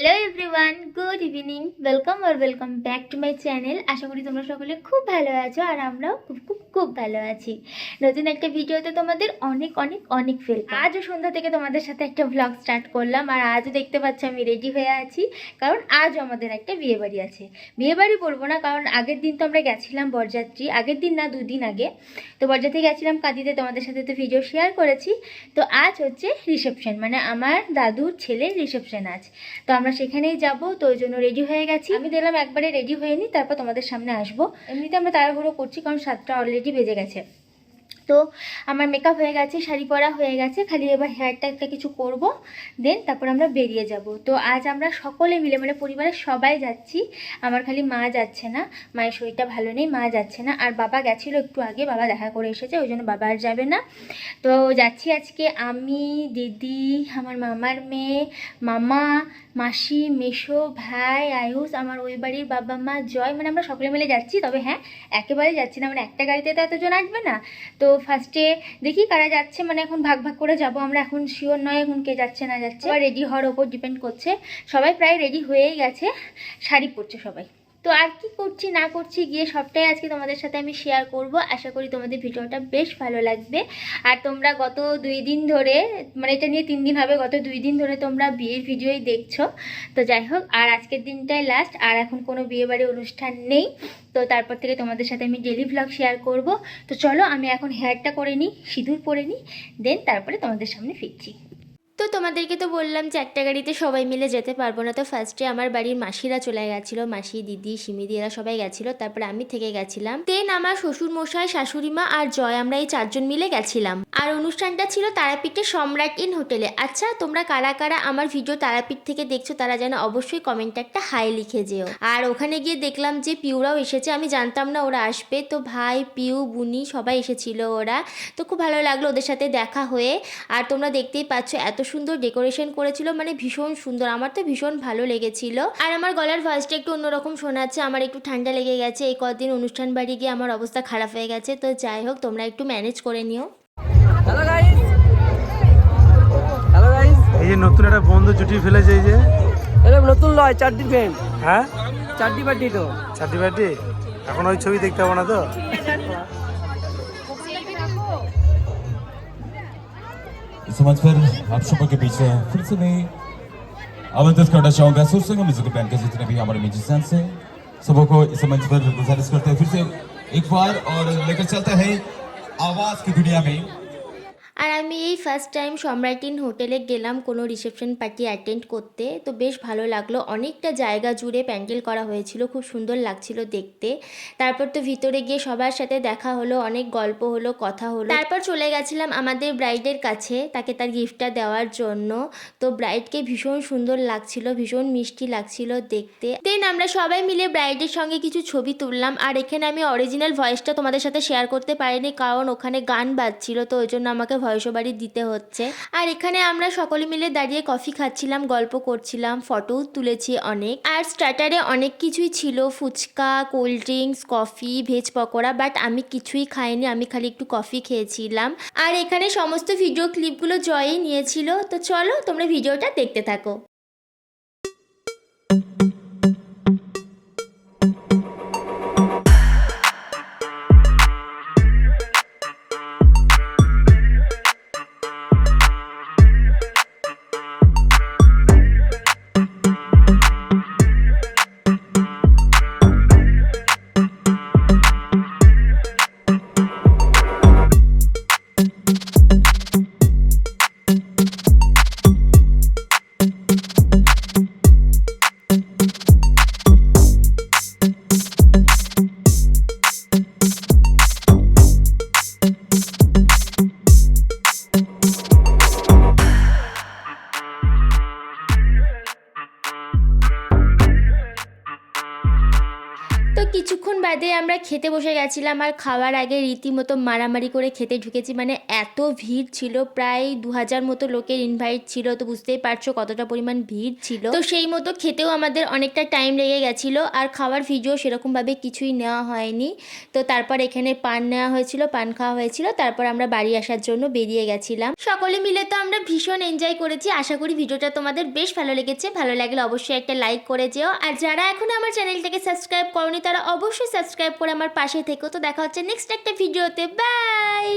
Hello everyone, good evening, welcome back to my channel. আশা করি তোমরা সকলে খুব ভালো আছো আর আমরাও খুব খুব খুব ভালো আছি। নতুন একটা ভিডিওতে তোমাদের অনেক অনেক অনেক ওয়েলকাম। আজও সন্ধ্যা থেকে তোমাদের সাথে একটা ব্লগ স্টার্ট করলাম আর আজও দেখতে পাচ্ছ আমি রেডি হয়ে আছি, কারণ আজও আমাদের একটা বিয়েবাড়ি আছে। বিয়েবাড়ি বলবো না, কারণ আগের দিন তো আমরা গেছিলাম বরযাত্রী, আগের দিন না 2 দিন আগে তো বরযাত্রী গেছিলাম কাঁদিতে, তোমাদের সাথে তো ভিডিও শেয়ার করেছি। তো আজ হচ্ছে রিসেপশন, মানে আমার দাদুর ছেলের রিসেপশন আজ, তো আমরা সেখানেই যাব। তো ওই জন্য রেডি হয়ে গেছি। আমি দেখলাম একবারে রেডি হয়ে নিই, তারপর তোমাদের সামনে আসবো। এমনিতে আমরা তাড়াহুড়ো করছি কারণ 7টা অলরেডি বেজে গেছে। তো আমার মেকআপ হয়ে গেছে, শাড়ি পরা হয়ে গেছে, খালি এবার হেয়ারটা একটা কিছু করব, দেন তারপর আমরা বেরিয়ে যাব। তো আজ আমরা সকলে মিলে, মানে পরিবারের সবাই যাচ্ছি। আমার খালি মা যাচ্ছে না, মায়ের শরীরটা ভালো নেই, মা যাচ্ছে না। আর বাবা গেছিলো একটু আগে, বাবা দেখা করে এসেছে, ওই জন্য বাবা আর যাবে না। তো যাচ্ছি আজকে আমি, দিদি, আমার মামার মেয়ে, মামা, মাসি, মেশো, ভাই, আয়ুষ, আমার ওই বাড়ির বাবা মা, জয়, মানে আমরা সকলে মিলে যাচ্ছি। তবে হ্যাঁ, একেবারে যাচ্ছি না, মানে একটা গাড়িতে তো এতজন আসবে না। তো ফার্স্টে দেখি কারা যাচ্ছে, মানে এখন ভাগ ভাগ করে যাব আমরা, এখন শিওর নয় এখন কে যাচ্ছে না যাচ্ছে, আর রেডি হওয়ার ওপর ডিপেন্ড করছে। সবাই প্রায় রেডি হয়েই গেছে, শাড়ি পরছে সবাই। তো আর কি করছি না করছি গিয়ে সবটাই আজকে তোমাদের সাথে আমি শেয়ার করব। আশা করি তোমাদের ভিডিওটা বেশ ভালো লাগবে। আর তোমরা গত 2 দিন ধরে, মানে এটা নিয়ে 3 দিন হবে, গত 2 দিন ধরে তোমরা বিয়ের ভিডিওই দেখছো। তো যাই হোক, আর আজকের দিনটাই লাস্ট, আর এখন কোনো বিয়েবাড়ি অনুষ্ঠান নেই। তো তারপর থেকে তোমাদের সাথে আমি ডেলি ভ্লগ শেয়ার করব। তো চলো আমি এখন হেয়ারটা করে নিই, সিঁদুর পরে নিই, দেন তারপরে তোমাদের সামনে ফিরছি। তো তোমাদেরকে তো বললাম যে একটা গাড়িতে সবাই মিলে যেতে পারবো না। তো ফার্স্টে আমার বাড়ির মাসিরা চলে গেছিলো, মাসি, দিদি, সিমিদি, এরা সবাই গেছিলো। তারপরে আমি থেকে গেছিলাম। দেন আমার শ্বশুর মশাই, শাশুড়ি মা আর জয়, আমরা এই 4জন মিলে গেছিলাম। আর অনুষ্ঠানটা ছিল তারাপীঠের সম্রাট ইন হোটেলে। আচ্ছা, তোমরা কারা কারা আমার ভিডিও তারাপীঠ থেকে দেখছো তারা যেন অবশ্যই কমেন্টে একটা হাই লিখে যেও। আর ওখানে গিয়ে দেখলাম যে পিউরাও এসেছে, আমি জানতাম না ওরা আসবে। তো ভাই, পিউ, বুনি সবাই এসেছিল ওরা। তো খুব ভালো লাগলো ওদের সাথে দেখা হয়ে। আর তোমরা দেখতেই পাচ্ছ এত সুন্দর ডেকোরেশন করেছিল, মানে ভীষণ সুন্দর, আমার তো ভীষণ ভালো লেগেছিল। আর আমার গলার ভয়েসটা একটু অন্যরকম শোনাচ্ছে, আমার একটু ঠান্ডা লেগে গেছে। এই কদিন অনুষ্ঠান বাড়ি গিয়ে আমার অবস্থা খারাপ হয়ে গেছে। তো যাই হোক, তোমরা একটু ম্যানেজ করে নিও। হ্যালো গাইস, এই যে নতুন একটা বন্ধু জুটি ফেলেছে, এই যে এটা নতুন লয়, 4D ফ্রেন্ড। হ্যাঁ 4D পার্টি তো 4D পার্টি। এখন ওই ছবি দেখতে পাবো না তো। इस मंच पर आप सबों के बीच फिर से मैं आमंत्रित करना चाहूँगा सुर सिंगर म्यूजिकल बैंड के जितने भी हमारे म्यूजिशियंस हैं, सबों को इस मंच पर गुजारिश करते हैं फिर से एक बार और लेकर चलता है आवाज की दुनिया में। আর আমি এই ফার্স্ট টাইম সম্রাট ইন হোটেলে গেলাম কোনো রিসেপশন পার্টি অ্যাটেন্ড করতে। তো বেশ ভালো লাগলো, অনেকটা জায়গা জুড়ে প্যান্ডেল করা হয়েছিল, খুব সুন্দর লাগছিল দেখতে। তারপর তো ভিতরে গিয়ে সবার সাথে দেখা হলো, অনেক গল্প হলো, কথা হলো। তারপর চলে গেছিলাম আমাদের ব্রাইডের কাছে, তাকে তার গিফটটা দেওয়ার জন্য। তো ব্রাইডকে ভীষণ সুন্দর লাগছিল, ভীষণ মিষ্টি লাগছিল দেখতে। দেন আমরা সবাই মিলে ব্রাইডের সঙ্গে কিছু ছবি তুললাম। আর এখানে আমি অরিজিনাল ভয়েসটা তোমাদের সাথে শেয়ার করতে পারিনি, কারণ ওখানে গান বাজছিল, তো ওই জন্য আমাকে ভয়েস ওভারই দিতে হচ্ছে। আর এখানে আমরা সকলে মিলে দাঁড়িয়ে কফি খাচ্ছিলাম, গল্প করছিলাম, ফটোও তুলেছি অনেক। আর স্টার্টারে অনেক কিছুই ছিল, fuchka, cold drinks, coffee, veg pakora, but আমি কিছুই খাইনি, আমি খালি একটু কফি খেয়েছিলাম। আর এখানে সমস্ত ভিডিও ক্লিপগুলো জয়ই নিয়েছিল। তো চলো তোমরা ভিডিওটা দেখতে থাকো। তো কিছুক্ষণ বাদে আমরা খেতে বসে গেছিলাম, আর খাওয়ার আগে রীতিমতো মারামারি করে খেতে ঢুকেছি। মানে এত ভিড় ছিল, প্রায় 2000 মতো লোকের ইনভাইট ছিল, তো বুঝতেই পারছো কতটা পরিমাণ ভিড় ছিল। তো সেই মতো খেতেও আমাদের অনেকটা টাইম লেগে গেছিলো, আর খাওয়ার ভিডিও সেরকমভাবে কিছুই নেওয়া হয়নি। তো তারপর এখানে পান নেওয়া হয়েছিল, পান খাওয়া হয়েছিল, তারপর আমরা বাড়ি আসার জন্য বেরিয়ে গেছিলাম। সকলে মিলে তো আমরা ভীষণ এনজয় করেছি। আশা করি ভিডিওটা তোমাদের বেশ ভালো লেগেছে। ভালো লাগলে অবশ্যই একটা লাইক করে যেও, আর যারা এখনো আমার চ্যানেলটাকে সাবস্ক্রাইব করনি তারা অবশ্যই সাবস্ক্রাইব করে আমার পাশে থেকো। তো দেখা হচ্ছে নেক্সট একটা ভিডিওতে। বাই।